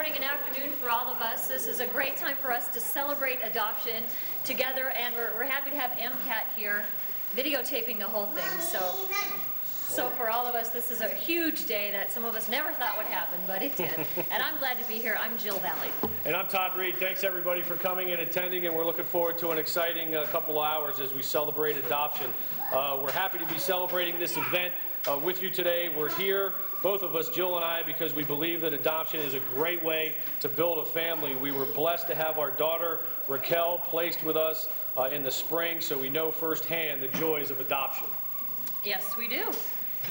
morning and afternoon for all of us. This is a great time for us to celebrate adoption together, and we're happy to have MCAT here videotaping the whole thing. So for all of us, this is a huge day that some of us never thought would happen, but it did. And I'm glad to be here. I'm Jill Valley. And I'm Todd Reed. Thanks everybody for coming and attending, and we're looking forward to an exciting couple of hours as we celebrate adoption. We're happy to be celebrating this event with you today. We're here, both of us, Jill and I, because we believe that adoption is a great way to build a family. We were blessed to have our daughter, Raquel, placed with us in the spring, so we know firsthand the joys of adoption. Yes, we do.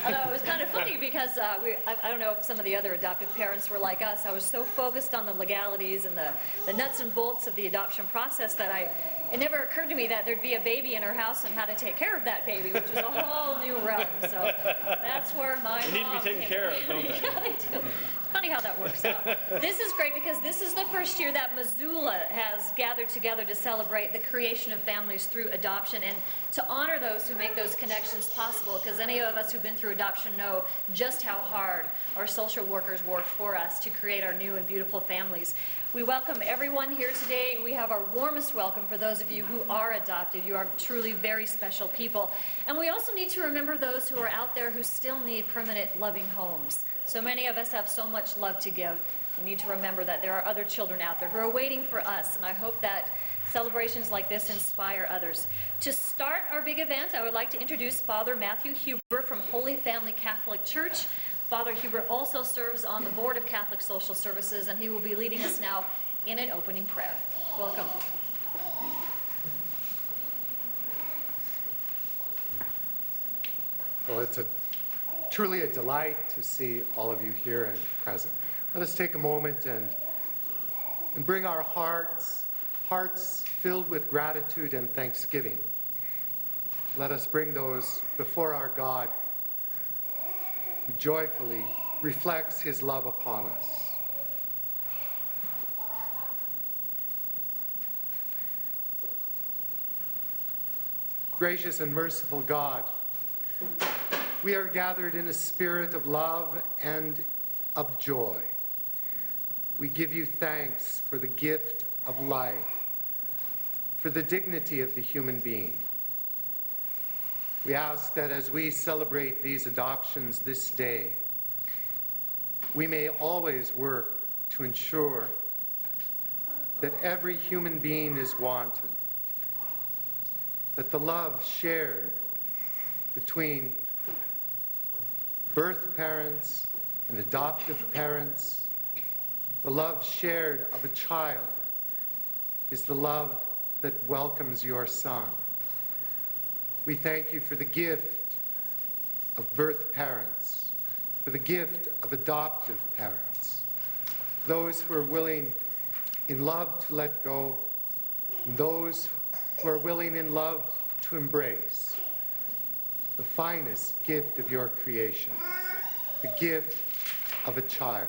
Although it was kind of funny because I don't know if some of the other adoptive parents were like us. I was so focused on the legalities and the nuts and bolts of the adoption process that it never occurred to me that there'd be a baby in her house and how to take care of that baby, which was a whole new realm. So that's where my They need to be taken care of, don't they? Yeah, they do. Funny how that works out. This is great because this is the first year that Missoula has gathered together to celebrate the creation of families through adoption and to honor those who make those connections possible, because any of us who've been through adoption know just how hard our social workers worked for us to create our new and beautiful families. We welcome everyone here today. We have our warmest welcome for those of you who are adopted. You are truly very special people. And we also need to remember those who are out there who still need permanent, loving homes. So many of us have so much love to give. We need to remember that there are other children out there who are waiting for us, and I hope that celebrations like this inspire others. To start our big event, I would like to introduce Father Matthew Huber from Holy Family Catholic Church. Father Huber also serves on the Board of Catholic Social Services, and he will be leading us now in an opening prayer. Welcome. Well, it's truly a delight to see all of you here and present. Let us take a moment and bring our hearts filled with gratitude and thanksgiving. Let us bring those before our God, who joyfully reflects his love upon us. Gracious and merciful God, we are gathered in a spirit of love and of joy. We give you thanks for the gift of life, for the dignity of the human being. We ask that as we celebrate these adoptions this day, we may always work to ensure that every human being is wanted, that the love shared between birth parents and adoptive parents, the love shared of a child, is the love that welcomes your son. We thank you for the gift of birth parents, for the gift of adoptive parents, those who are willing in love to let go, and those who are willing in love to embrace the finest gift of your creation, the gift of a child.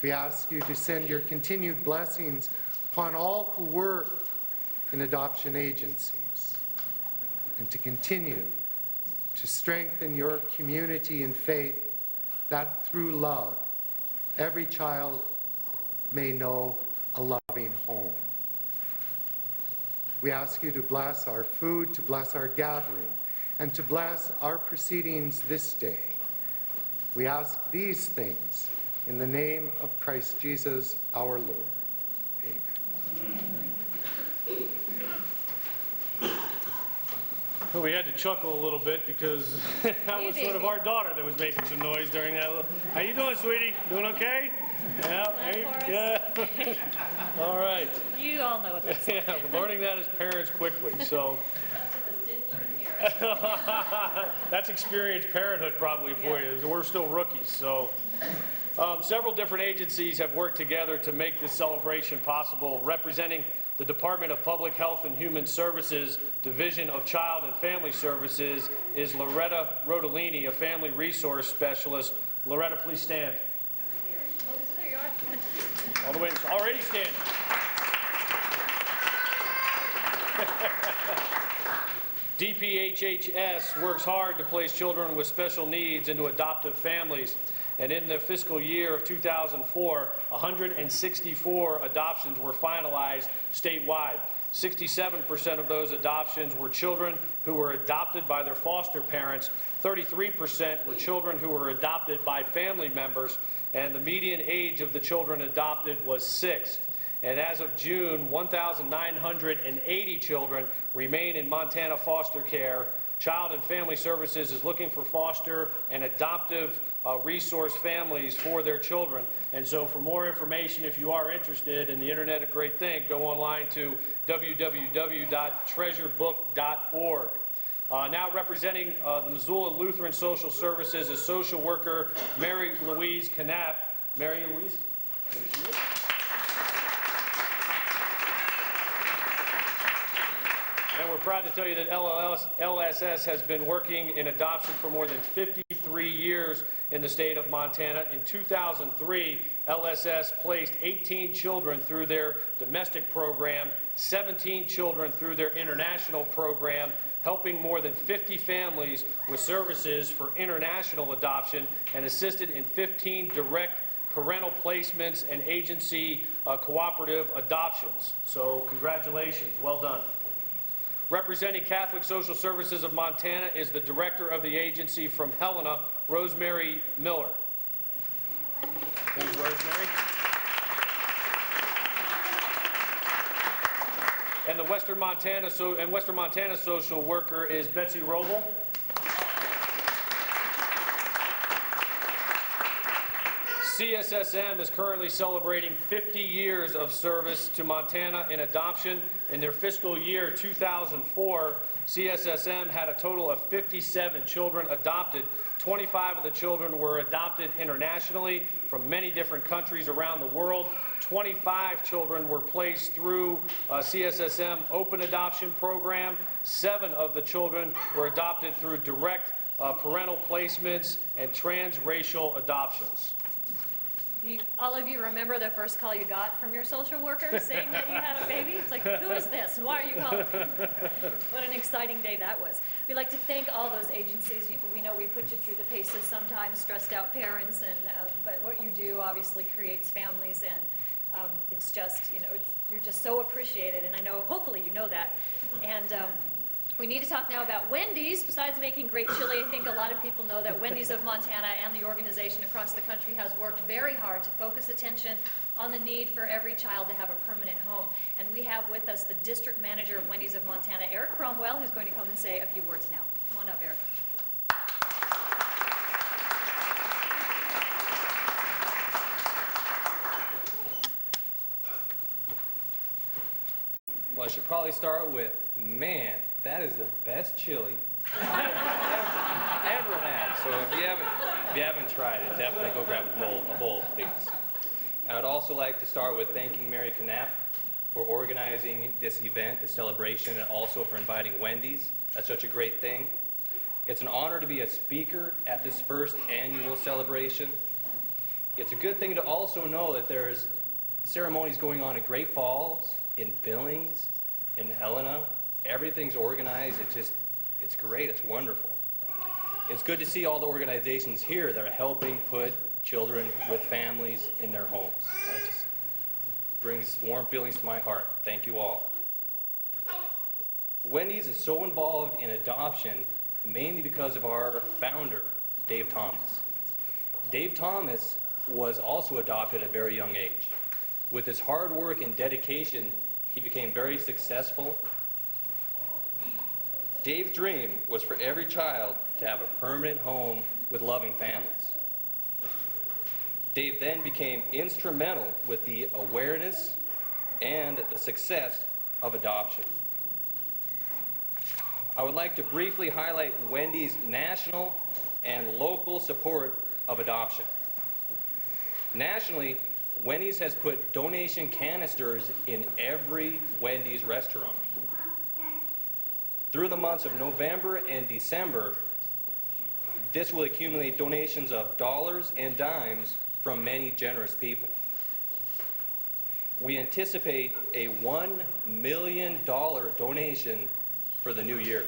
We ask you to send your continued blessings upon all who work in adoption agencies, and to continue to strengthen your community in faith, that through love, every child may know a loving home. We ask you to bless our food, to bless our gathering, and to bless our proceedings this day. We ask these things in the name of Christ Jesus our Lord. Amen. Well, we had to chuckle a little bit because that was sort of our daughter that was making some noise during that. How you doing, sweetie? Doing okay? Yeah. All right. You all know what that's like. Yeah, we're learning that as parents quickly. So that's experienced parenthood probably for you. We're still rookies. So several different agencies have worked together to make this celebration possible. Representing the Department of Public Health and Human Services, Division of Child and Family Services, is Loretta Rodolini, a family resource specialist. Loretta, please stand. There you are. All the way, already standing. DPHHS works hard to place children with special needs into adoptive families. And in the fiscal year of 2004, 164 adoptions were finalized statewide. 67% of those adoptions were children who were adopted by their foster parents. 33% were children who were adopted by family members, and the median age of the children adopted was 6. And as of June, 1,980 children remain in Montana foster care. Child and Family Services is looking for foster and adoptive resource families for their children. And so for more information, if you are interested, and the internet a great thing, go online to www.treasurebook.org. Now representing the Missoula Lutheran Social Services is social worker Mary Louise Knapp. Mary Louise? There she is. And we're proud to tell you that LSS has been working in adoption for more than 53 years in the state of Montana. In 2003, LSS placed 18 children through their domestic program, 17 children through their international program, helping more than 50 families with services for international adoption, and assisted in 15 direct parental placements and agency cooperative adoptions. So congratulations, well done. Representing Catholic Social Services of Montana is the director of the agency from Helena, Rosemary Miller. Thanks, Rosemary. And the Western Montana social worker is Betsy Roble. CSSM is currently celebrating 50 years of service to Montana in adoption. In their fiscal year 2004, CSSM had a total of 57 children adopted. 25 of the children were adopted internationally from many different countries around the world. 25 children were placed through CSSM open adoption program. 7 of the children were adopted through direct parental placements and transracial adoptions. All of you remember the first call you got from your social worker saying that you had a baby? It's like, who is this and why are you calling me? What an exciting day that was. We'd like to thank all those agencies. We know we put you through the paces sometimes, stressed out parents, and but what you do obviously creates families, and it's just, you're just so appreciated, and I know, hopefully you know that. And we need to talk now about Wendy's. Besides making great chili, I think a lot of people know that Wendy's of Montana and the organization across the country has worked very hard to focus attention on the need for every child to have a permanent home. And we have with us the district manager of Wendy's of Montana, Eric Cromwell, who's going to come and say a few words now. Come on up, Eric. Well, I should probably start with, man, that is the best chili I've ever had. So if you haven't tried it, definitely go grab a bowl, please. And I'd also like to start with thanking Mary Knapp for organizing this event, this celebration, and also for inviting Wendy's. That's such a great thing. It's an honor to be a speaker at this first annual celebration. It's a good thing to also know that there's ceremonies going on in Great Falls, in Billings, in Helena. Everything's organized. It's great. It's wonderful. It's good to see all the organizations here that are helping put children with families in their homes. That just brings warm feelings to my heart. Thank you all. Wendy's is so involved in adoption mainly because of our founder, Dave Thomas. Dave Thomas was also adopted at a very young age. With his hard work and dedication, he became very successful. Dave's dream was for every child to have a permanent home with loving families. Dave then became instrumental with the awareness and the success of adoption. I would like to briefly highlight Wendy's national and local support of adoption. Nationally, Wendy's has put donation canisters in every Wendy's restaurant. Through the months of November and December, this will accumulate donations of dollars and dimes from many generous people. We anticipate a $1 million donation for the new year.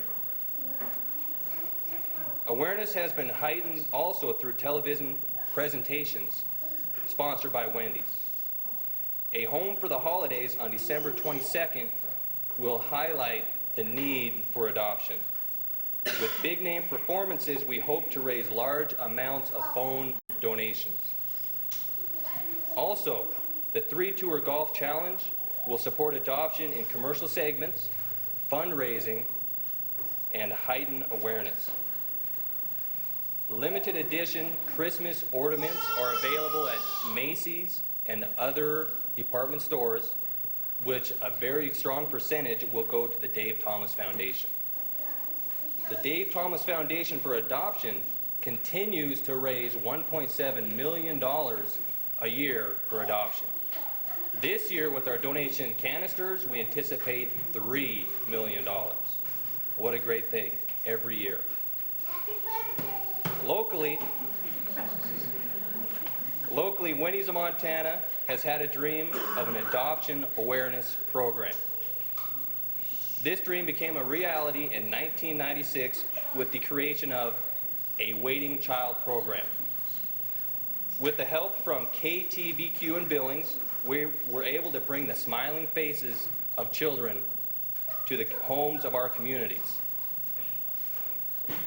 Awareness has been heightened also through television presentations sponsored by Wendy's. A Home for the Holidays on December 22nd will highlight the need for adoption. With big-name performances, we hope to raise large amounts of phone donations. Also, the 3-Tour Golf Challenge will support adoption in commercial segments, fundraising, and heighten awareness. Limited edition Christmas ornaments are available at Macy's and other department stores, which a very strong percentage will go to the Dave Thomas Foundation. The Dave Thomas Foundation for Adoption continues to raise $1.7 million a year for adoption. This year, with our donation canisters, we anticipate $3 million. What a great thing, every year. Locally, Wendy's of Montana has had a dream of an adoption awareness program. This dream became a reality in 1996 with the creation of a waiting child program. With the help from KTVQ in Billings, we were able to bring the smiling faces of children to the homes of our communities.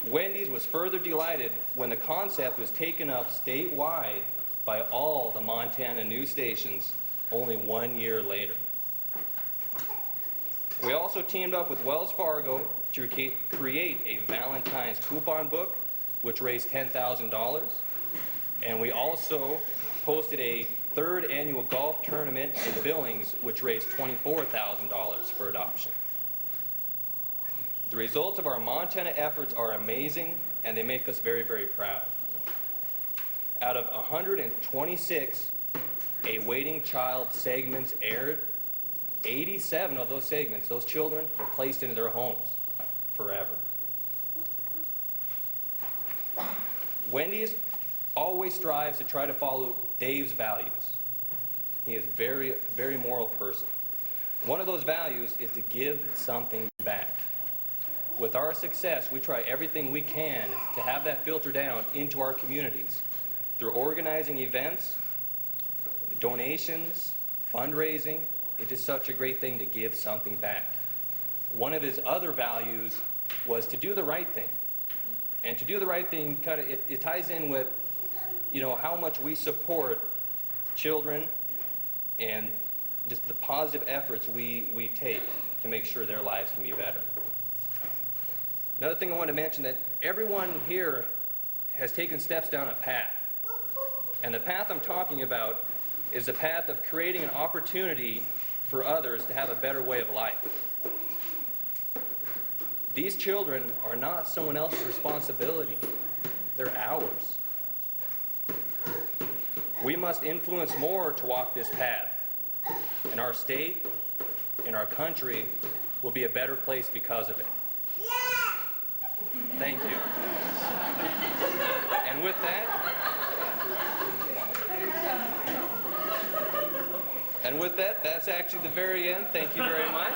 Wendy's was further delighted when the concept was taken up statewide by all the Montana news stations only 1 year later. We also teamed up with Wells Fargo to create a Valentine's coupon book, which raised $10,000. And we also hosted a 3rd annual golf tournament in Billings, which raised $24,000 for adoption. The results of our Montana efforts are amazing, and they make us very, very proud. Out of 126 A Waiting Child segments aired, 87 of those segments, those children were placed into their homes forever. Wendy's always strives to try to follow Dave's values. He is a very, very moral person. One of those values is to give something back. With our success, we try everything we can to have that filter down into our communities through organizing events, donations, fundraising. It is such a great thing to give something back. One of his other values was to do the right thing. And to do the right thing, kind of, it ties in with, you know, how much we support children and just the positive efforts we take to make sure their lives can be better. Another thing I want to mention, that everyone here has taken steps down a path. And the path I'm talking about is the path of creating an opportunity for others to have a better way of life. These children are not someone else's responsibility. They're ours. We must influence more to walk this path. And our state and our country will be a better place because of it. Thank you. And with that, that's actually the very end. Thank you very much.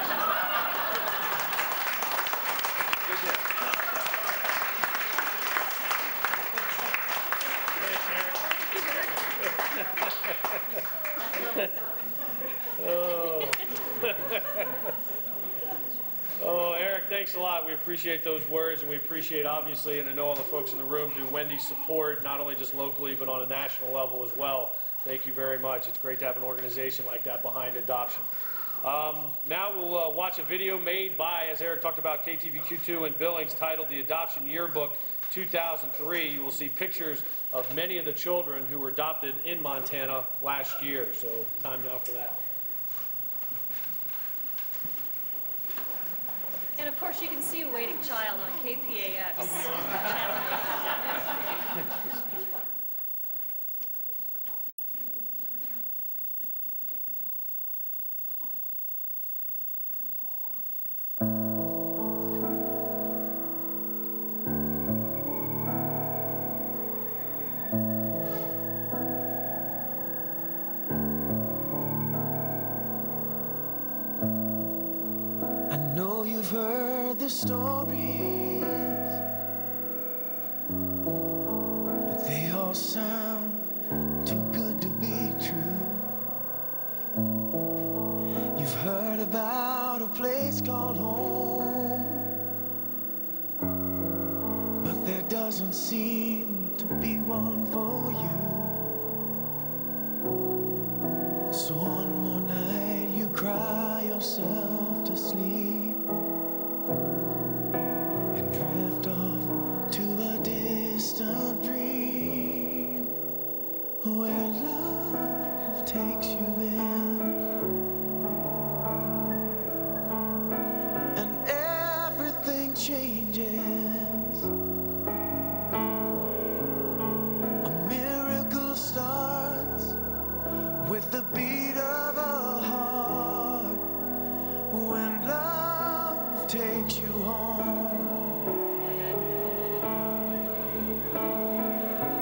Good job. Oh, Eric, thanks a lot. We appreciate those words, and we appreciate, obviously, and I know all the folks in the room do Wendy's support, not only just locally, but on a national level as well. Thank you very much. It's great to have an organization like that behind adoption. Now we'll watch a video made by, as Eric talked about, KTVQ2 in Billings, titled The Adoption Yearbook 2003. You will see pictures of many of the children who were adopted in Montana last year. So time now for that. And of course, you can see A Waiting Child on KPAX. I know you've heard the stories, but they all sound place called home, but there doesn't seem to be one for you. So one more night you cry yourself to sleep and drift off to a distant dream where love takes you in, and everything changes. A miracle starts with the beat of a heart when love takes you home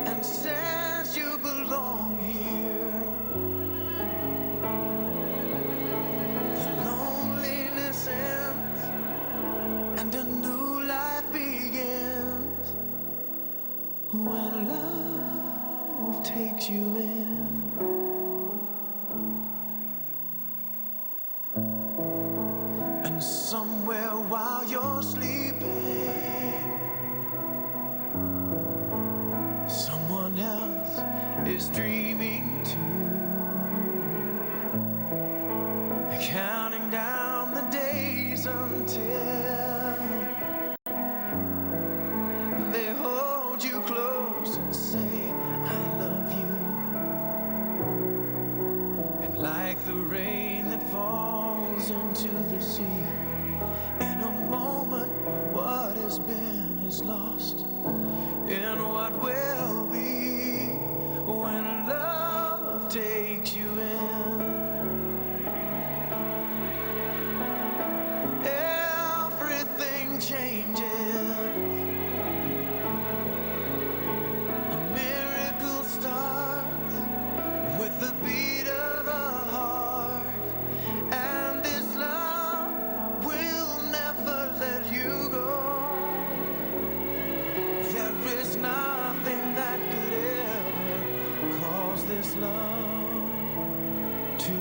and says you belong here. The loneliness ends and a new life begins when love takes you in. And somewhere while you're sleeping, someone else is dreaming too, counting down the days until they hold you close and say, I love you. And like the rain that falls into the sea, in a moment what has been is lost in what will be when love takes you in. Everything changes. A miracle starts with the beat of a heart, and this love will never let you go. There is nothing that could ever cause this love to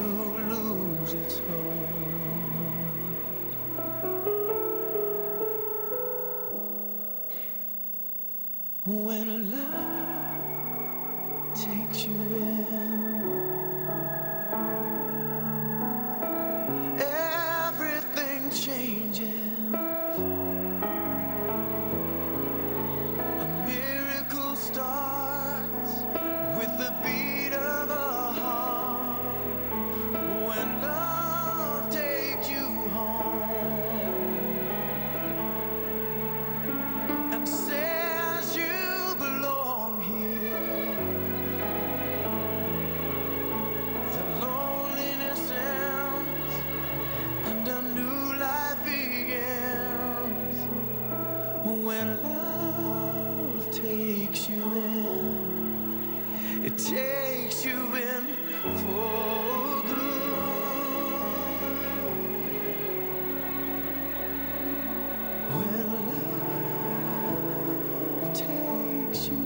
lose its hold. When love takes you in, everything changes. A miracle starts with the beat of a heart when love takes you home and says you belong here. The loneliness ends and a new life begins when love takes you in. It takes you in for good. When love takes you in.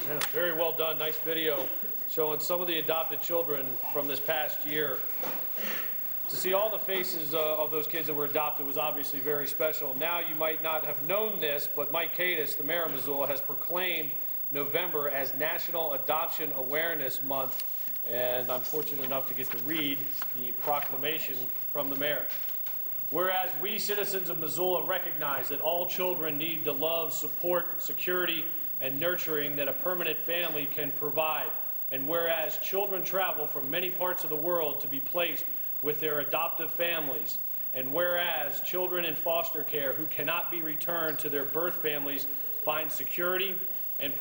Yeah, very well done. Nice video showing some of the adopted children from this past year. To see all the faces of those kids that were adopted was obviously very special. Now you might not have known this, but Mike Cadis, the mayor of Missoula, has proclaimed November as National Adoption Awareness Month. And I'm fortunate enough to get to read the proclamation from the mayor. Whereas we citizens of Missoula recognize that all children need the love, support, security, and nurturing that a permanent family can provide. And whereas children travel from many parts of the world to be placed with their adoptive families, And whereas children in foster care who cannot be returned to their birth families find security and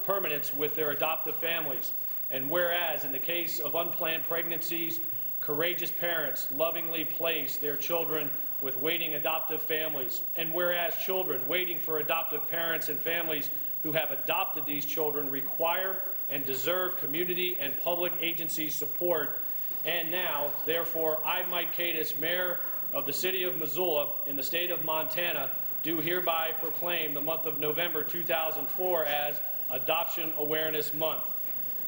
permanence with their adoptive families. And whereas in the case of unplanned pregnancies, courageous parents lovingly place their children with waiting adoptive families. And whereas children waiting for adoptive parents and families who have adopted these children require and deserve community and public agency support. And now, therefore, I, Mike Cadiz, Mayor of the City of Missoula in the state of Montana, do hereby proclaim the month of November 2004 as Adoption Awareness Month.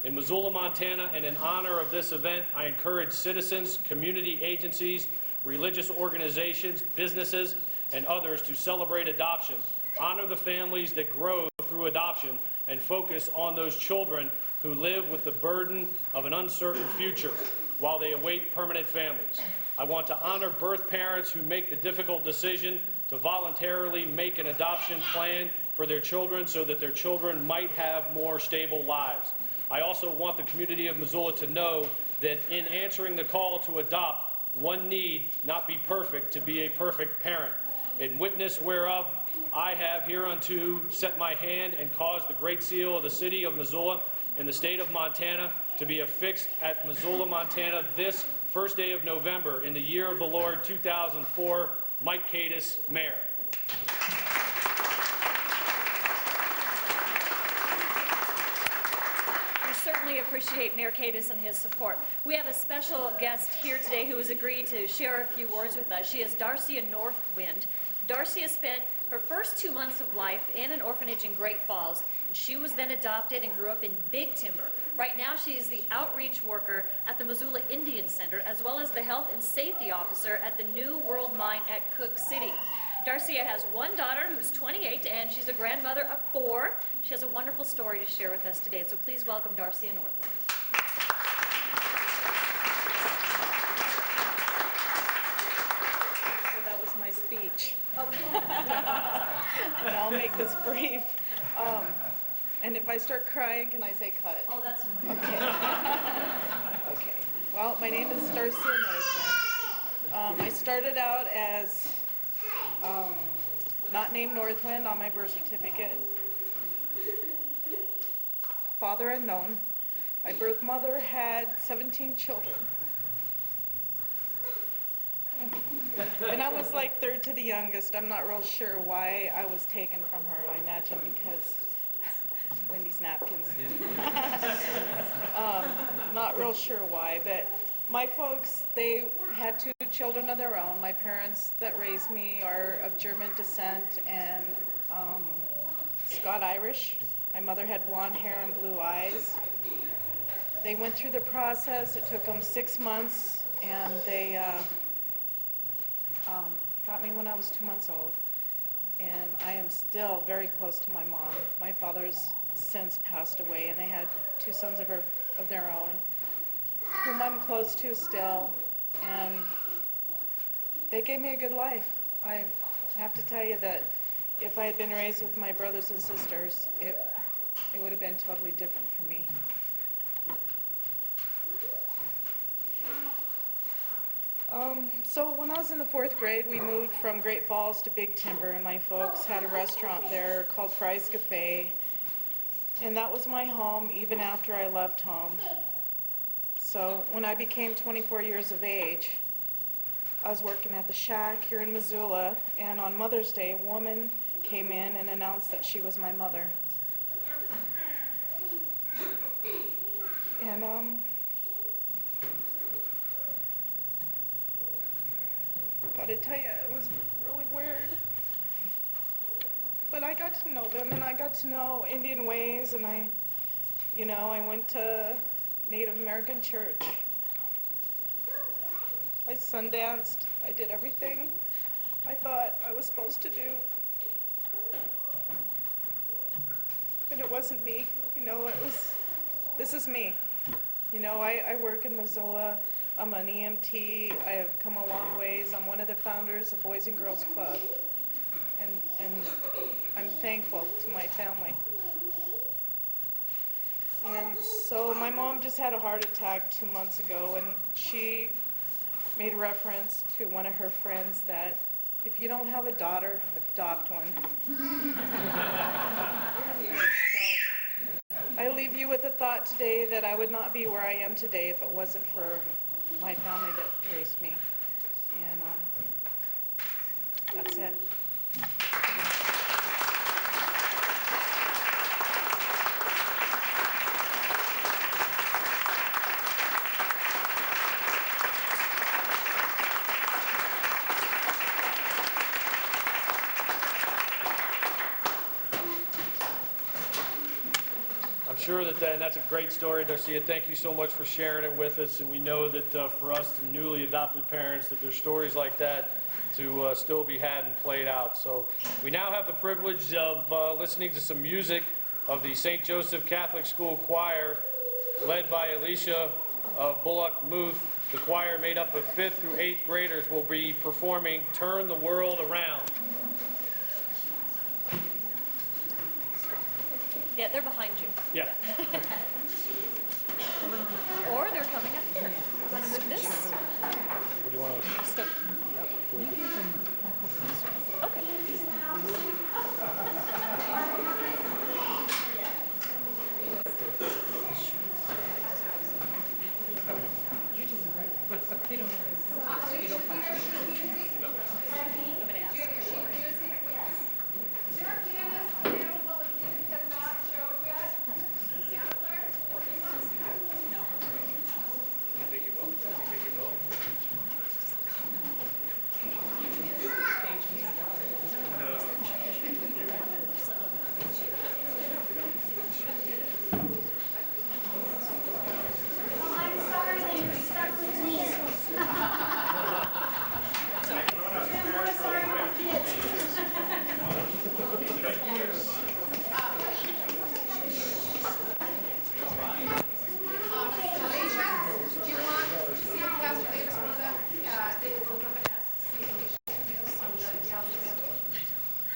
In Missoula, Montana, and in honor of this event, I encourage citizens, community agencies, religious organizations, businesses, and others to celebrate adoption, honor the families that grow through adoption, and focus on those children who live with the burden of an uncertain future while they await permanent families. I want to honor birth parents who make the difficult decision to voluntarily make an adoption plan for their children so that their children might have more stable lives. I also want the community of Missoula to know that in answering the call to adopt, one need not be perfect to be a perfect parent. In witness whereof, I have hereunto set my hand and caused the great seal of the city of Missoula in the state of Montana to be affixed at Missoula, Montana this first day of November in the year of the Lord 2004. Mike Cadiz, Mayor. We certainly appreciate Mayor Cadiz and his support. We have a special guest here today who has agreed to share a few words with us. She is Darcia Northwind. Darcia spent her first 2 months of life in an orphanage in Great Falls, and she was then adopted and grew up in Big Timber. Right now, she is the outreach worker at the Missoula Indian Center, as well as the health and safety officer at the New World Mine at Cook City. Darcia has one daughter who's 28, and she's a grandmother of 4. She has a wonderful story to share with us today, so please welcome Darcia Northwind. That was my speech. And I'll make this brief. And if I start crying, can I say cut? Oh, that's Okay. Well, my name is Darcia Northwind. I started out as not named Northwind on my birth certificate. Father unknown. My birth mother had 17 children. And I was like third to the youngest. I'm not real sure why I was taken from her. I imagine because Wendy's napkins. Not real sure why, but my folks, they had 2 children of their own. My parents that raised me are of German descent and Scot-Irish. My mother had blonde hair and blue eyes. They went through the process. It took them 6 months, and they got me when I was 2 months old. And I am still very close to my mom. My father's since passed away, and they had 2 sons of their own, whom I'm close to still. And they gave me a good life. I have to tell you that if I had been raised with my brothers and sisters, it would have been totally different for me. So when I was in the 4th grade, we moved from Great Falls to Big Timber, and my folks had a restaurant there called Fry's Cafe, and that was my home even after I left home. So when I became 24 years of age, I was working at the Shack here in Missoula, and on Mother's Day, a woman came in and announced that she was my mother. And gotta tell you, it was really weird. But I got to know them, and I got to know Indian ways, and I went to Native American church. I sundanced. I did everything I thought I was supposed to do. And it wasn't me. This is me. I work in Missoula. I'm an EMT. I have come a long ways. I'm one of the founders of Boys and Girls Club. And I'm thankful to my family. And so my mom just had a heart attack 2 months ago, and she made a reference to one of her friends that if you don't have a daughter, adopt one. So, I leave you with the thought today that I would not be where I am today if it wasn't for my family that raised me. And that's it. I'm sure and that's a great story, Darcia. Thank you so much for sharing it with us. And we know that for us newly adopted parents, that there's stories like that to still be had and played out. So we now have the privilege of listening to some music of the St. Joseph Catholic School Choir, led by Alicia Bullock Muth. The choir, made up of 5th through 8th graders, will be performing "Turn the World Around." Yeah, they're behind you. Yeah. Or they're coming up here. Want to move this? What do you want to... Just go. Oh. Okay.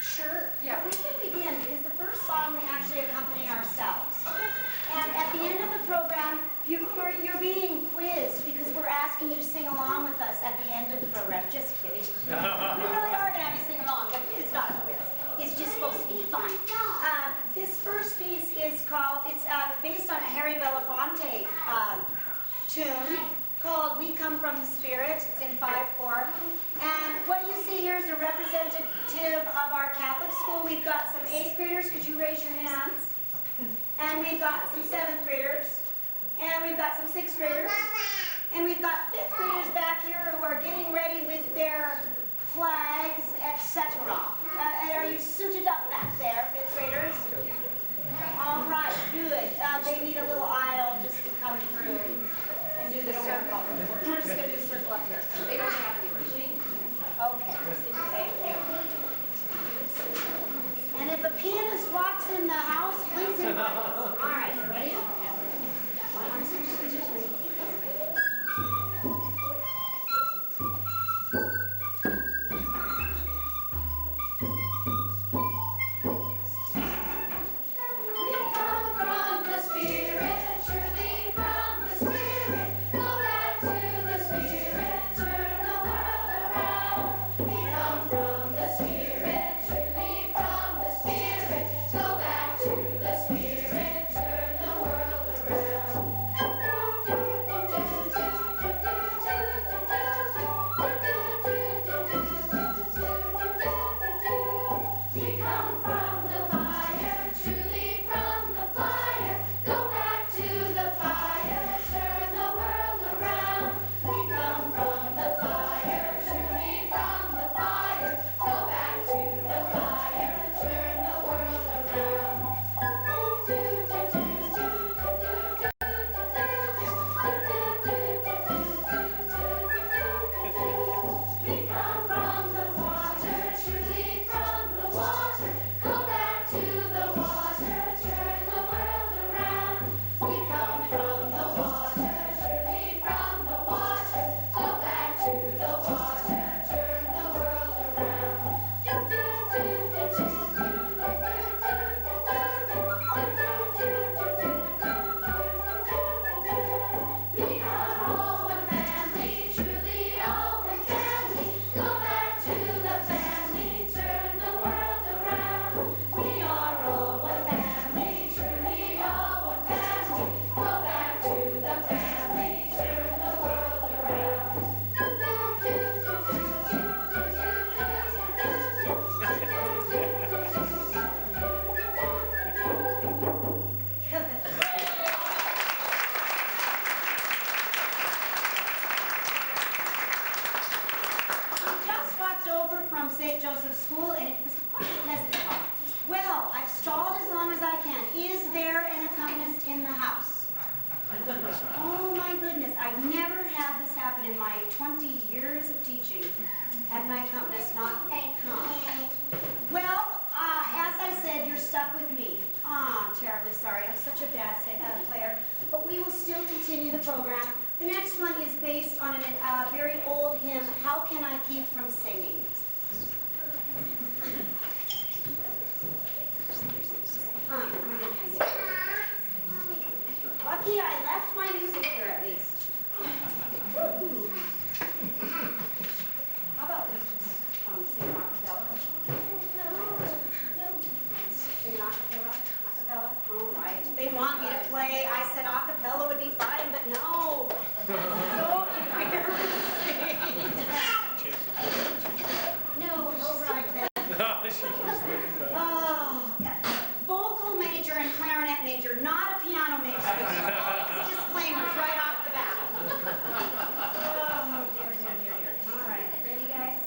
Sure. Yeah. We can begin because the first song we actually accompany ourselves. And at the end of the program, you're being quizzed because we're asking you to sing along with us at the end of the program. Just kidding. We really are going to have you sing along, but it's not a quiz. It's just supposed to be fun. This first piece is called, it's based on a Harry Belafonte tune called "We Come from the Spirit." It's in 5/4. And what you see here is a representative of our Catholic school. We've got some 8th graders. Could you raise your hands? And we've got some 7th graders. And we've got some 6th graders. And we've got 5th graders back here who are getting ready with their flags, etc. Are you suited up back there, 5th graders? All right, good. They need a little aisle just to come through and do the circle. We're just going to do the circle up here. They don't have to. Okay, thank you. And if a pianist walks in the house, please invite us. All right, ready? 1, 2, 3. Spirit, go back to the Spirit. school, and it was quite a pleasant talk. Well, I've stalled as long as I can. Is there an accompanist in the house? Oh my goodness, I've never had this happen in my 20 years of teaching. Had my accompanist not come. Well, as I said, you're stuck with me. I'm terribly sorry. I'm such a bad player. But we will still continue the program. The next one is based on a very old hymn, How Can I Keep From Singing? Lucky I left my music here at least. Woo-hoo. How about we just sing a cappella? Sing an acapella? Acapella? All right. They want me to play. I said acapella would be fine, but no. So embarrassing. No, all right then. Oh, yeah. Vocal major and clarinet major, not a piano major. Disclaimers right off the bat. Oh, dear, dear, dear, dear. All right. Ready, guys?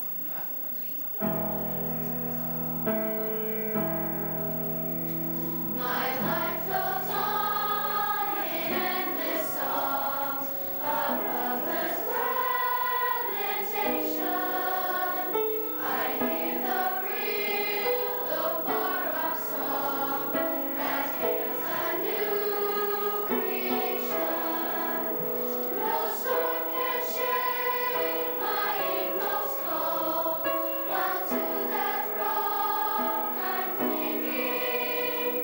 My life goes on in endless song of lover's lamentation. I hear the real, though far-off song that hails a new creation. No storm can shake my inmost soul, while to that rock I'm clinging.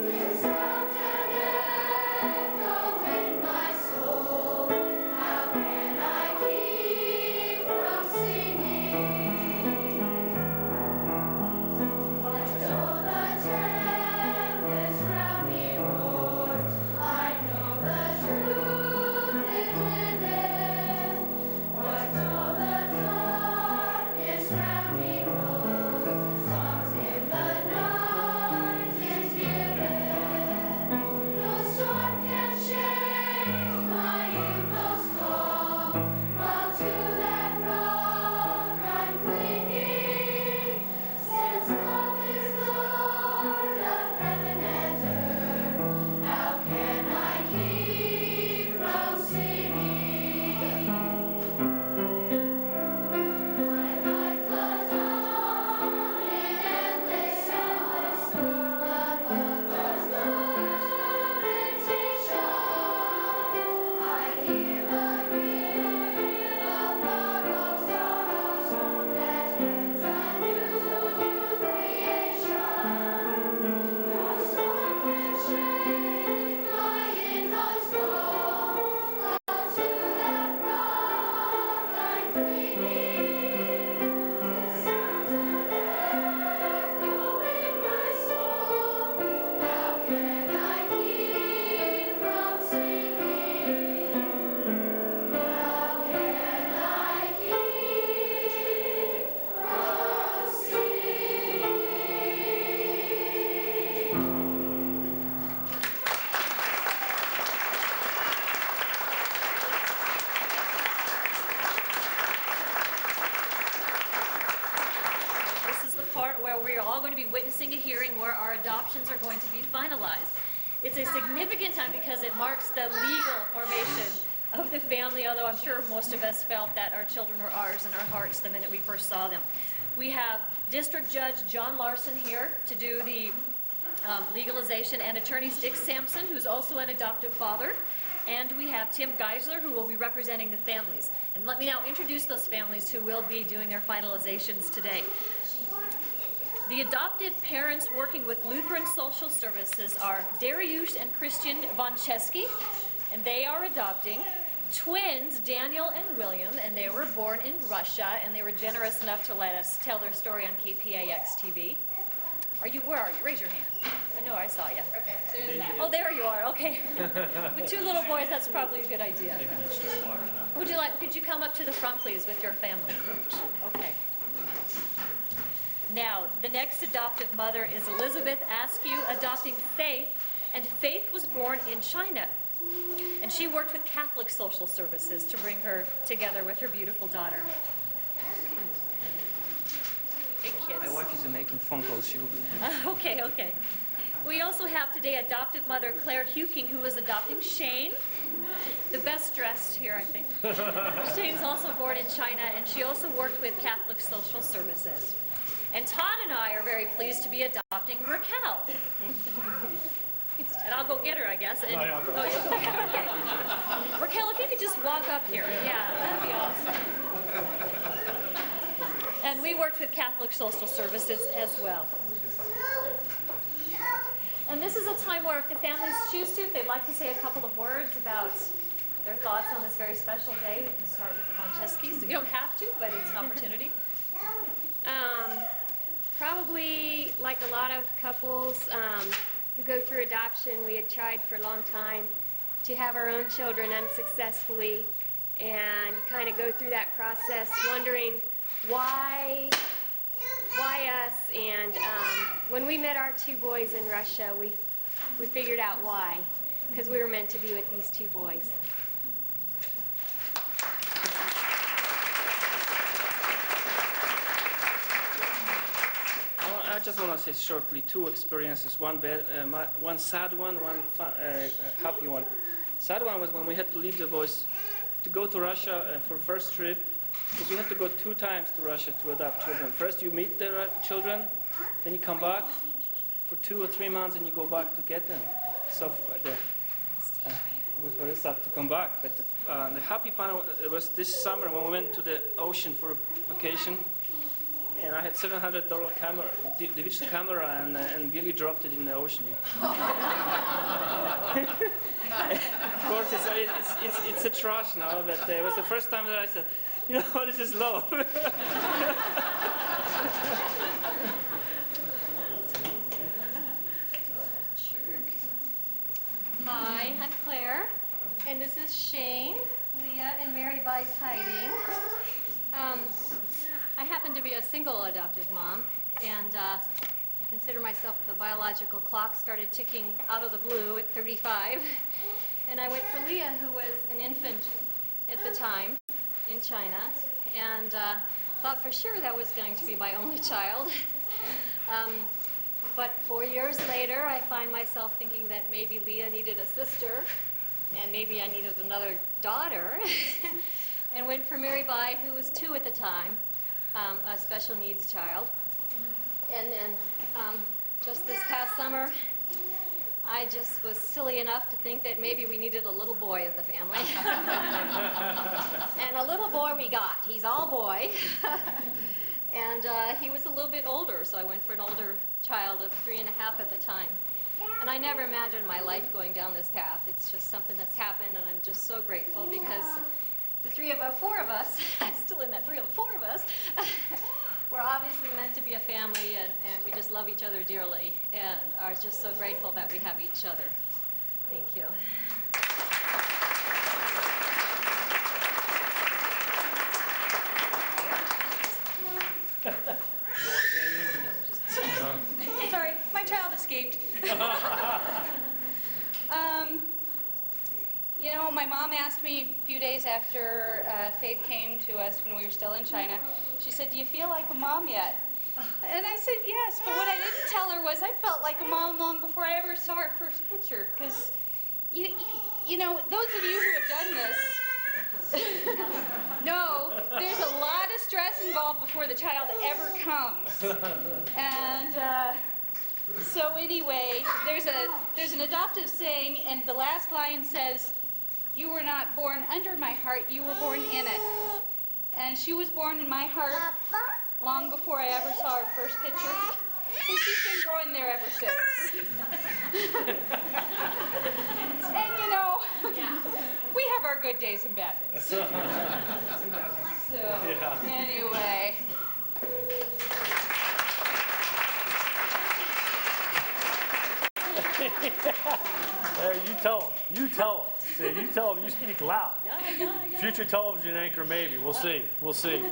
This sounds an echo in my soul. How can I keep from singing? But though the tempest round me roars, I know the truth is within. But though the darkness round me grows, songs in the night is given. No storm can shake my inmost calm, while to that rock I'm clinging. Since love is Lord of heaven and earth, how can I keep from singing? My life goes on in endless song of lover's lamentation. I hear the real, far-off song that hails a new creation. No storm can shake my inmost soul, while to that rock I'm clinging. The sounds of echo in my soul. How can I keep from singing? How can I keep from singing? This is the part where we are all going to be witnessing a hearing where our adoptions are going to be finalized. It's a significant time because it marks the legal formation of the family, although I'm sure most of us felt that our children were ours in our hearts the minute we first saw them. We have District Judge John Larson here to do the legalization, and attorneys Dick Sampson, who's also an adoptive father, and we have Tim Geisler, who will be representing the families. And let me now introduce those families who will be doing their finalizations today. The adopted parents working with Lutheran Social Services are Dariusz and Christian Voncheski, and they are adopting twins, Daniel and William, and they were born in Russia, and they were generous enough to let us tell their story on KPAX TV. Where are you? Raise your hand. I know I saw you. Oh, there you are, okay. With two little boys, that's probably a good idea. Could you come up to the front, please, with your family? Okay. Now, the next adoptive mother is Elizabeth Askew, adopting Faith, and Faith was born in China. And she worked with Catholic Social Services to bring her together with her beautiful daughter. Thank you. kids? My wife is making phone calls. She will be. Okay, okay. We also have today adoptive mother Claire Huking, who is adopting Shane, the best dressed here, I think. Shane's also born in China, and she also worked with Catholic Social Services. And Todd and I are very pleased to be adopting Raquel. And I'll go get her, I guess. And, you'll go get her? Okay. Raquel, if you could just walk up here. Yeah, that'd be awesome. And we worked with Catholic Social Services as well. And this is a time where if the families choose to, if they'd like to say a couple of words about their thoughts on this very special day, we can start with the Boncheskis. You don't have to, but it's an opportunity. Probably like a lot of couples who go through adoption, we had tried for a long time to have our own children unsuccessfully, and you kind of go through that process wondering why us, and when we met our two boys in Russia, we figured out why, because we were meant to be with these two boys. I just want to say shortly two experiences. One bad, one sad one, one happy one. Sad one was when we had to leave the boys to go to Russia for first trip, because you have to go 2 times to Russia to adopt children. First you meet the children, then you come back for 2 or 3 months, and you go back to get them. So it was very sad to come back. But the happy part was this summer when we went to the ocean for a vacation. And I had $700 camera, digital camera, and Billy dropped it in the ocean. Of course, it's a trash now, but it was the first time that I said, you know, this is love. Hi, I'm Claire, and this is Shane, Leah, and Mary Vice hiding. I happen to be a single adoptive mom, and I consider myself the biological clock started ticking out of the blue at 35. And I went for Leah, who was an infant at the time in China, and thought for sure that was going to be my only child. But 4 years later, I find myself thinking that maybe Leah needed a sister, and maybe I needed another daughter, and went for Mary Bai, who was 2 at the time. A special needs child. And then just this past summer, I just was silly enough to think that maybe we needed a little boy in the family. And a little boy we got. He's all boy. And he was a little bit older, so I went for an older child of 3 1/2 at the time. And I never imagined my life going down this path. It's just something that's happened, and I'm just so grateful because the 4 of us, I'm still in that 3 of the 4 of us, we're obviously meant to be a family, and we just love each other dearly, and are just so grateful that we have each other. Thank you. Sorry, my child escaped. You know, my mom asked me a few days after Faith came to us when we were still in China, she said, do you feel like a mom yet? And I said, yes, but what I didn't tell her was I felt like a mom long before I ever saw her first picture, because, you know, those of you who have done this know there's a lot of stress involved before the child ever comes. And so anyway, there's an adoptive saying, and the last line says, you were not born under my heart, you were born in it. And she was born in my heart long before I ever saw her first picture. And she's been growing there ever since. And you know, we have our good days and bad days. So anyway. You tell them. You tell them. See, you tell them. You speak loud. Future television anchor, maybe. We'll see. We'll see.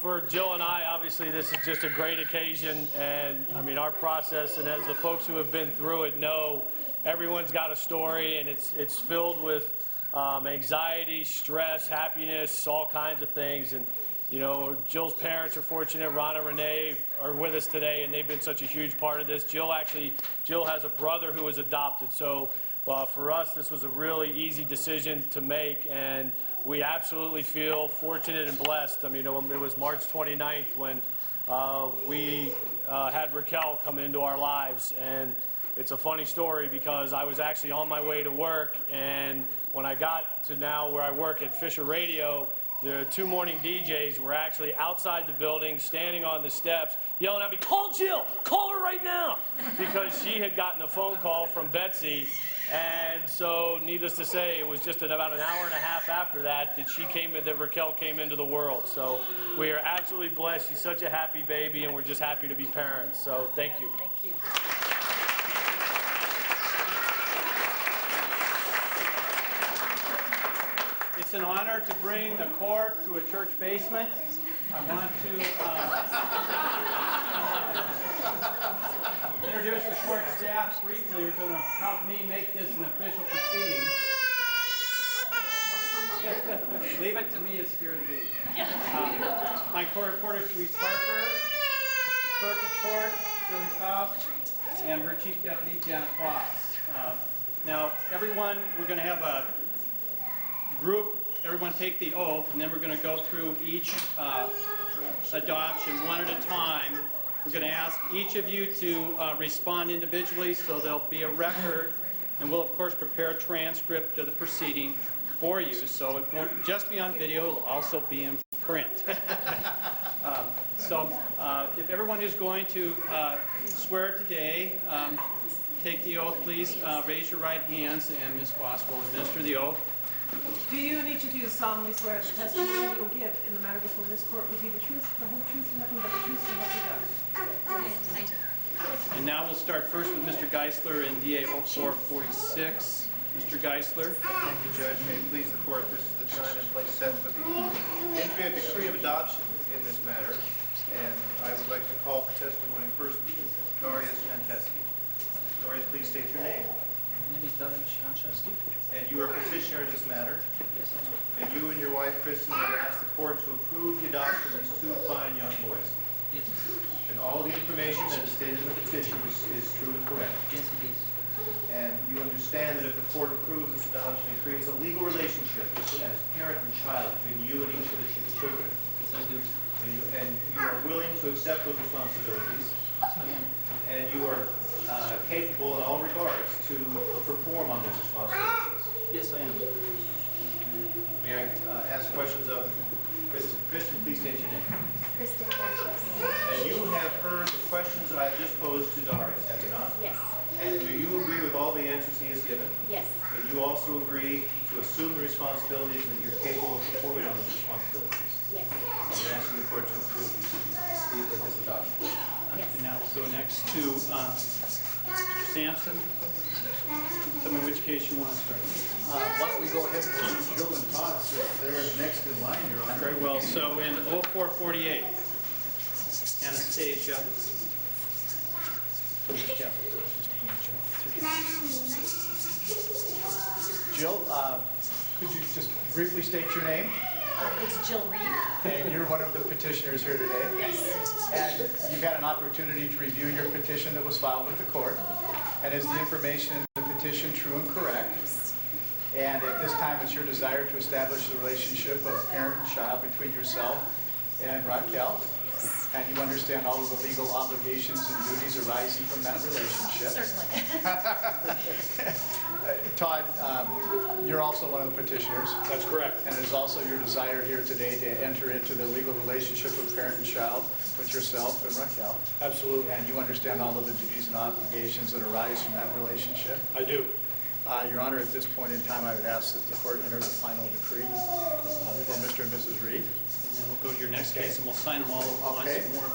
For Jill and I, obviously, this is just a great occasion, and I mean, our process, and as the folks who have been through it know, everyone's got a story, and it's filled with anxiety, stress, happiness, all kinds of things, and you know, Jill's parents are fortunate. Ron and Renee are with us today, and they've been such a huge part of this. Jill has a brother who was adopted. So for us, this was a really easy decision to make, and we absolutely feel fortunate and blessed. I mean, it was March 29th when we had Raquel come into our lives, and it's a funny story because I was actually on my way to work, and when I got to now where I work at Fisher Radio, the 2 morning DJs were actually outside the building, standing on the steps, yelling at me, "Call Jill! Call her right now!" Because she had gotten a phone call from Betsy. And so, needless to say, it was just about an hour and a half after that that Raquel came into the world. So we are absolutely blessed. She's such a happy baby, and we're just happy to be parents. So thank you. Thank you. It's an honor to bring the court to a church basement. I want to introduce the court staff briefly. You're going to help me make this an official proceeding. Leave it to me as fear of thee. My court reporter, Therese Parker, clerk of court, Julie Faust, and her chief deputy, Janet Fox. Now, everyone, we're going to have a group, everyone take the oath, and then we're going to go through each adoption one at a time. We're going to ask each of you to respond individually, so there'll be a record, and we'll of course prepare a transcript of the proceeding for you, so it won't just be on video, it'll also be in print. If everyone is going to swear today, take the oath, please. Raise your right hands, and Ms. Foss will administer the oath. Do you and each of you solemnly swear that the testimony you will give in the matter before this court will be the truth, the whole truth, and nothing but the truth, so help you God? I do. And now we'll start first with Mr. Geisler in DA 0446. Mr. Geisler. Thank you, Judge. May it please the court, this is the time and place set for the entry of decree of adoption in this matter. And I would like to call for testimony first with Darius Yancheski. Darius, please state your name. My name is Darius Yancheski. And you are a petitioner in this matter. Yes, I am. And you and your wife, Kristen, have asked the court to approve the adoption of these 2 fine young boys. Yes. And all the information that is stated in the petition is true and correct. Yes, it is. And you understand that if the court approves this adoption, it creates a legal relationship as parent and child between you and each of the children. Yes, I do. And you are willing to accept those responsibilities. Yes, I am. And you are capable in all regards to perform on those responsibilities. Yes, I am. May I ask questions of Kristen? Kristen, please state your name. Kristen Yancheski. And you have heard the questions that I have just posed to Darius, have you not? Yes. And do you agree with all the answers he has given? Yes. And you also agree to assume the responsibilities and that you're capable of performing on those responsibilities? Yes. I'm asking the court to approve this adoption. Yes. And now we'll go next to Sampson. Tell me which case you want to start. Why don't we go ahead and do Jill and Todd, since they're next in line, Your Honor. Very well. So in 0448, Anastasia. Jill, could you just briefly state your name? It's Jill Reed. And you're one of the petitioners here today. Yes. And you've had an opportunity to review your petition that was filed with the court. And is the information in the petition true and correct? And at this time, is your desire to establish the relationship of parent and child between yourself and Raquel? And you understand all of the legal obligations and duties arising from that relationship? Certainly. Todd, you're also one of the petitioners. That's correct. And it is also your desire here today to enter into the legal relationship of parent and child with yourself and Raquel. Absolutely. And you understand all of the duties and obligations that arise from that relationship. I do. Your Honor, at this point in time, I would ask that the court enter the final decree for Mr. and Mrs. Reed. And then we'll go to your next case, and we'll sign them all once more.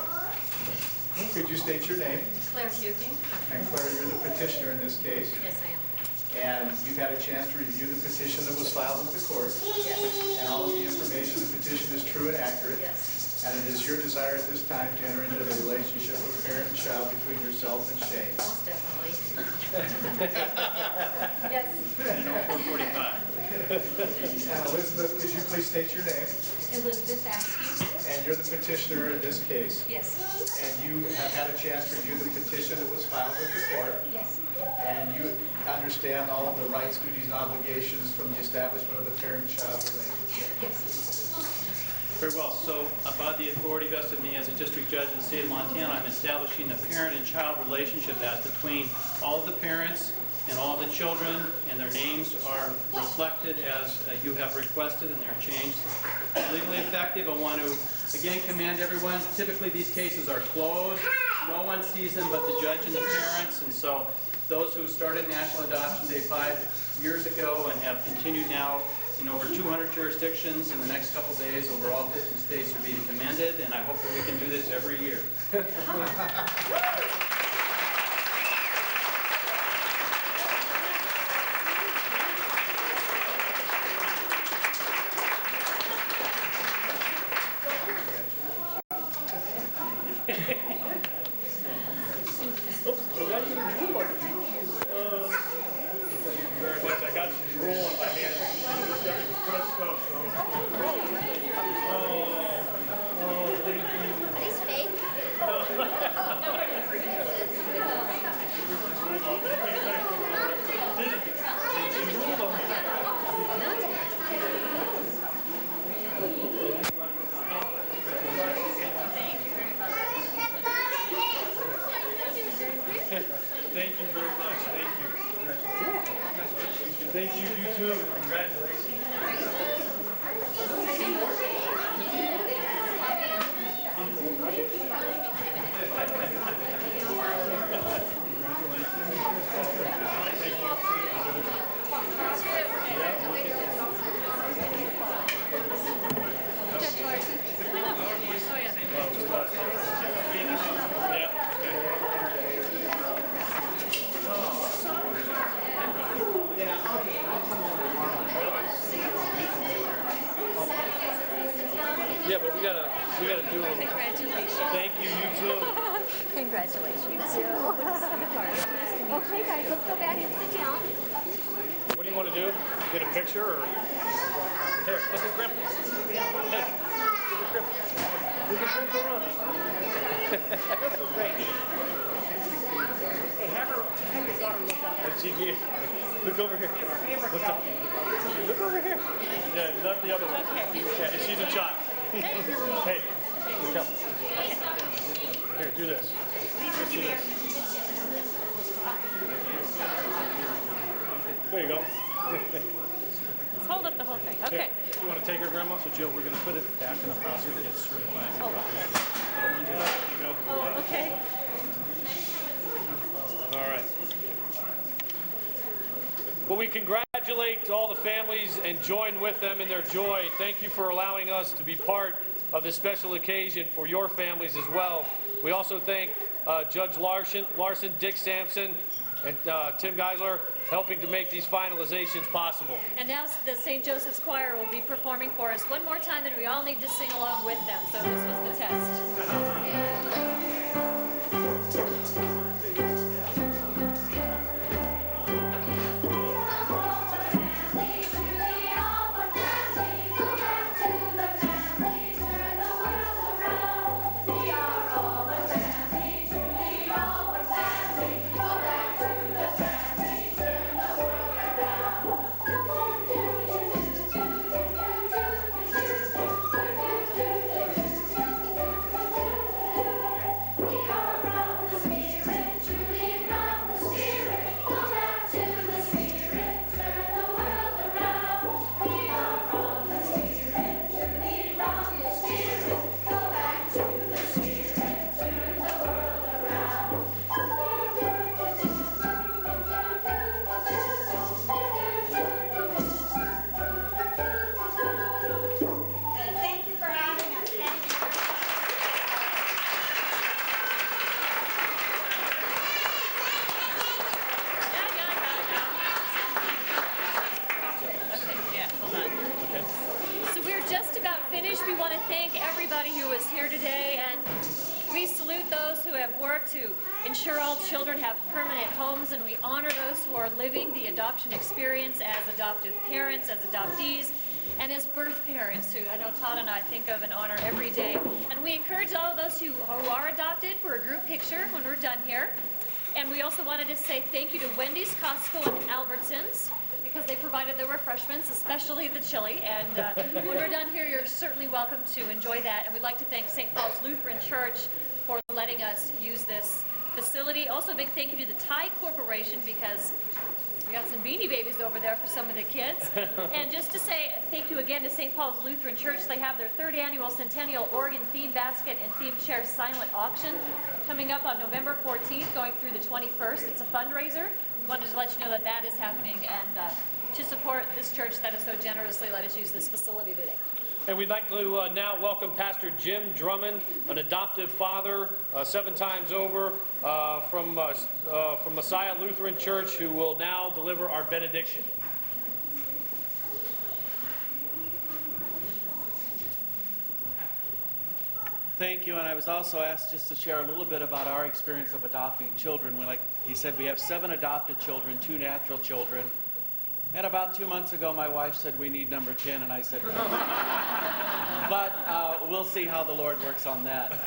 Could you state your name? Claire Huking. And Claire, you're the petitioner in this case. Yes, I am. And you've had a chance to review the petition that was filed with the court. Yes. And all of the information in the petition is true and accurate. Yes. And it is your desire at this time to enter into the relationship of parent and child between yourself and Shane. Most definitely. Yes. And 0445. And Elizabeth, could you please state your name? Elizabeth Askew? And you're the petitioner in this case. Yes. And you have had a chance to review the petition that was filed with the court. Yes. And you understand all of the rights, duties, and obligations from the establishment of the parent-child relationship. Yes. Very well. So, by the authority vested in me as a district judge in the state of Montana, I'm establishing the parent and child relationship as between all of the parents and all the children, and their names are reflected as you have requested, and they're changed legally effective. I want to again commend everyone. Typically these cases are closed. No one sees them but the judge and the parents, and so those who started National Adoption Day 5 years ago and have continued now in over 200 jurisdictions in the next couple days over all 50 states are being commended, and I hope that we can do this every year. Thank you very much. Thank you. Thank you. You too. Congratulations. Judge Larson? Yeah, but we gotta do a little. Congratulations. Thank you. You too. Congratulations. Okay, guys, let's go back and sit down. What do you want to do? Get a picture or? Here, look at Grandpa. Hey, look at Grandpa. Look at Grandpa run. This is great. Hey, have your daughter look up. Look over here. Look up. Look over here. Yeah, not the other one. Okay. Yeah, she's a child. Hey, look up. Here, do this. Let's do this. There you go. Let's hold up the whole thing. Okay. Here, you want to take her, Grandma? So, Jill, we're going to put it back in the process to get certified. Oh, okay. There you go. Oh, okay. All right. Well, we congratulate all the families and join with them in their joy. Thank you for allowing us to be part of this special occasion for your families as well. We also thank Judge Larson, Dick Sampson, and Tim Geisler helping to make these finalizations possible. And now the St. Joseph's Choir will be performing for us one more time, and we all need to sing along with them. So this was the test. those who have worked to ensure all children have permanent homes, and we honor those who are living the adoption experience as adoptive parents, as adoptees, and as birth parents, who I know Todd and I think of and honor every day. And we encourage all of those who are adopted for a group picture when we're done here. And we also wanted to say thank you to Wendy's, Costco, and Albertsons, because they provided the refreshments, especially the chili. And when we're done here, you're certainly welcome to enjoy that. And we'd like to thank St. Paul's Lutheran Church for letting us use this facility. Also, a big thank you to the Thai Corporation, because we got some Beanie Babies over there for some of the kids. And just to say thank you again to St. Paul's Lutheran Church. They have their 3rd annual Centennial Organ Theme Basket and Theme Chair Silent Auction coming up on November 14th, going through the 21st. It's a fundraiser. We wanted to let you know that that is happening, and to support this church that has so generously let us use this facility today. And we'd like to now welcome Pastor Jim Drummond, an adoptive father 7 times over from Messiah Lutheran Church, who will now deliver our benediction. Thank you, and I was also asked just to share a little bit about our experience of adopting children. Like he said, we have 7 adopted children, 2 natural children. And about 2 months ago, my wife said we need number 10, and I said no. But we'll see how the Lord works on that.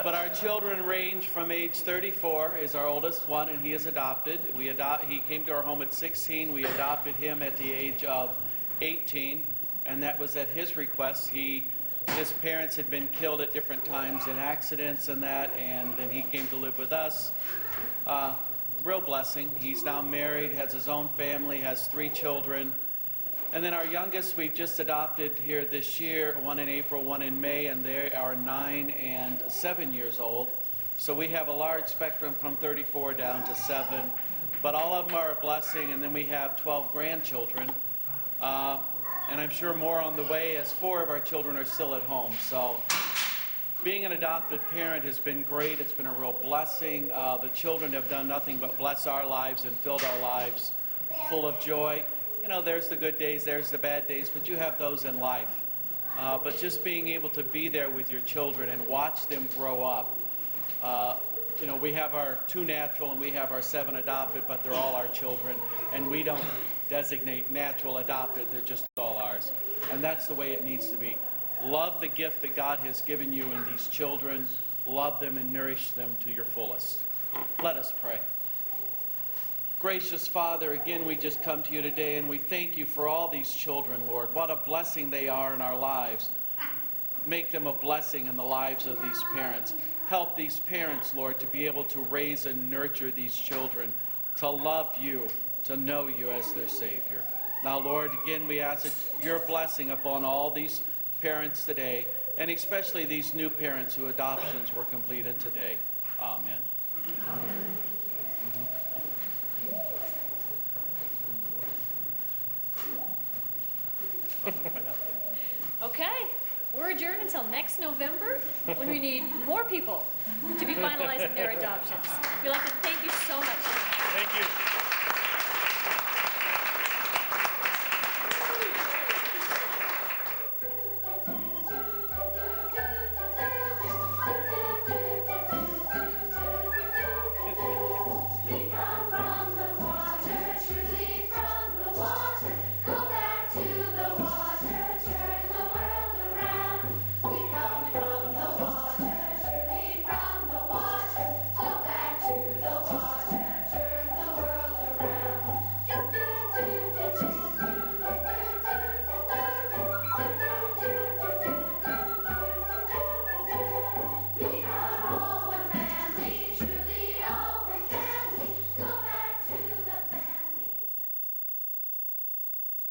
But our children range from age 34 is our oldest one, and he is adopted. He came to our home at 16. We adopted him at the age of 18, and that was at his request. His parents had been killed at different times in accidents and that, and then he came to live with us. Real blessing. He's now married, has his own family, has 3 children. And then our youngest we've just adopted here this year, 1 in April, 1 in May, and they are 9 and 7 years old. So we have a large spectrum from 34 down to 7. But all of them are a blessing, and then we have 12 grandchildren. And I'm sure more on the way, as 4 of our children are still at home. So being an adopted parent has been great. It's been a real blessing. The children have done nothing but bless our lives and filled our lives full of joy. You know, there's the good days, there's the bad days, but you have those in life. But just being able to be there with your children and watch them grow up. You know, we have our 2 natural and we have our 7 adopted, but they're all our children. And we don't designate natural, adopted, they're just all ours. And that's the way it needs to be. Love the gift that God has given you in these children. Love them and nourish them to your fullest. Let us pray. Gracious Father, again, we just come to you today and we thank you for all these children, Lord. What a blessing they are in our lives. Make them a blessing in the lives of these parents. Help these parents, Lord, to be able to raise and nurture these children, to love you, to know you as their Savior. Now, Lord, again, we ask that your blessing upon all these parents today, and especially these new parents whose adoptions were completed today. Amen. Okay, we're adjourned until next November, when we need more people to be finalizing their adoptions. We'd like to thank you so much. Thank you.